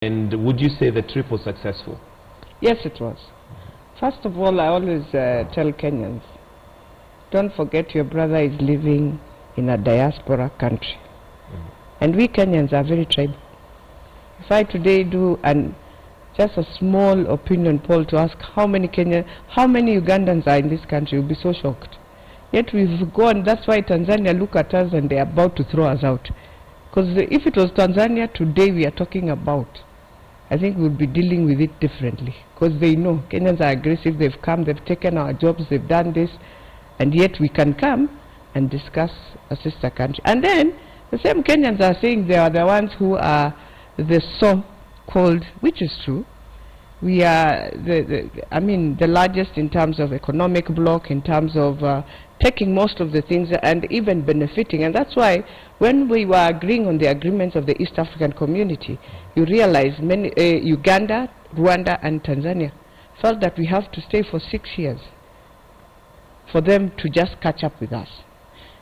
And would you say the trip was successful? Yes, it was. First of all, I always tell Kenyans, don't forget your brother is living in a diaspora country. And we Kenyans are very tribal. If I today do just a small opinion poll to ask how many Ugandans are in this country, you'll be so shocked. Yet we've gone, that's why Tanzania look at us and they're about to throw us out. Because if it was Tanzania today we are talking about, I think we'll be dealing with it differently. Because they know Kenyans are aggressive, they've come, they've taken our jobs, they've done this, and yet we can come and discuss a sister country. And then the same Kenyans are saying they are the ones who are the so-called, which is true. We are the largest in terms of economic bloc, in terms of taking most of the things and even benefiting. And that's why when we were agreeing on the agreements of the East African community, you realize many Uganda, Rwanda and Tanzania felt that we have to stay for 6 years for them to just catch up with us.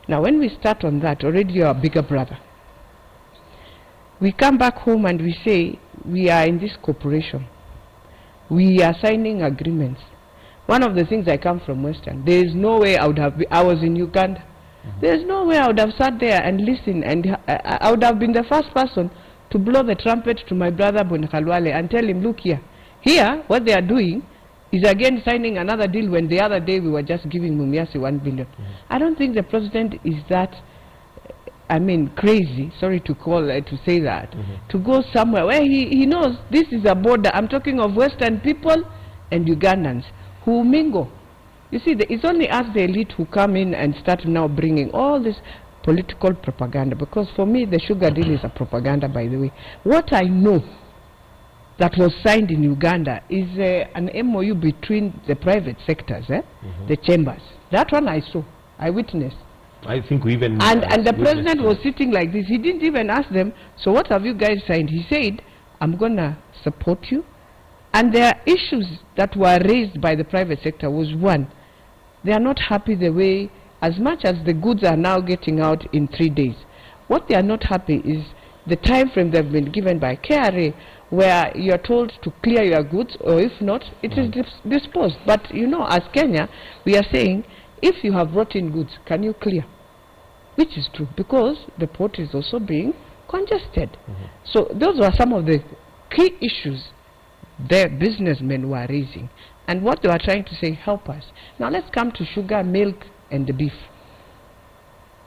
Now when we start on that, already you're a bigger brother. We come back home and we say we are in this cooperation. We are signing agreements. One of the things, I come from Western, there is no way I would have I was in Uganda. There is no way I would have sat there and listened, and I would have been the first person to blow the trumpet to my brother Bonakalwale and tell him, look here, what they are doing is again signing another deal when the other day we were just giving Mumiasi 1 billion. I don't think the president is that, crazy, sorry to say that, to go somewhere where he knows this is a border. I'm talking of Western people and Ugandans who mingle. You see, it's only us, the elite, who come in and start now bringing all this political propaganda. Because for me, the sugar deal is a propaganda, by the way. What I know that was signed in Uganda is an MOU between the private sectors, the chambers. That one I saw, I witnessed. I think we even and the president was sitting like this. He didn't even ask them, so what have you guys signed? He said, I'm gonna support you. And there are issues that were raised by the private sector. Was one, they are not happy the way, as much as the goods are now getting out in 3 days, what they are not happy is the time frame they've been given by KRA, where you are told to clear your goods, or if not, it is disposed. But you know, as Kenya, we are saying, if you have brought in goods, can you clear? Which is true, because the port is also being congested. So those were some of the key issues the businessmen were raising. And what they were trying to say, help us. Now let's come to sugar, milk, and the beef.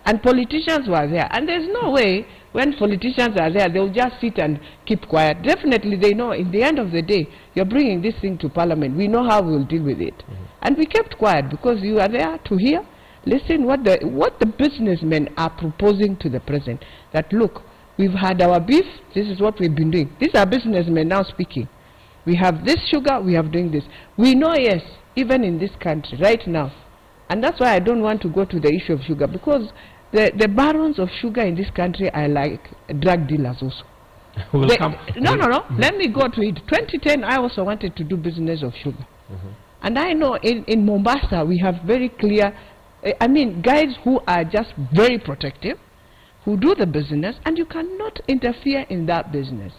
And politicians were there. And there's no way when politicians are there, they'll just sit and keep quiet. Definitely they know in the end of the day, you're bringing this thing to Parliament. We know how we'll deal with it. And we kept quiet because you are there to hear, listen what the businessmen are proposing to the president. That look, we've had our beef, this is what we've been doing. These are businessmen now speaking. We have this sugar, we have doing this. We know, yes, even in this country, right now. And that's why I don't want to go to the issue of sugar, because the barons of sugar in this country are like drug dealers also. Let me go to it. 2010, I also wanted to do business of sugar. And I know in Mombasa, we have very clear, guys who are just very protective, who do the business, and you cannot interfere in that business.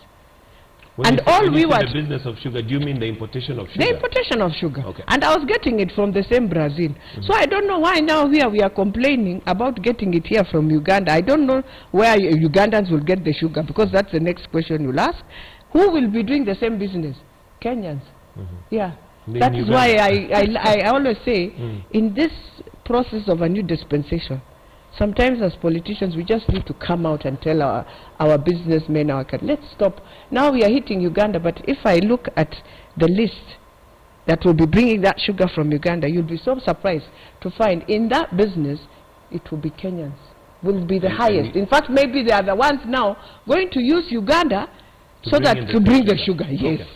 When the business of sugar, do you mean the importation of sugar? The importation of sugar. Okay. And I was getting it from the same Brazil. So I don't know why now here we are complaining about getting it here from Uganda. I don't know where Ugandans will get the sugar, because that's the next question you'll ask. Who will be doing the same business? Kenyans. Yeah. That is why I always say, in this process of a new dispensation, sometimes as politicians, we just need to come out and tell our businessmen, let's stop. Now we are hitting Uganda, but if I look at the list that will be bringing that sugar from Uganda, you'll be so surprised to find in that business, it will be Kenyans, will be the highest. In fact, maybe they are the ones now going to use Uganda to bring the sugar. Yes. Okay.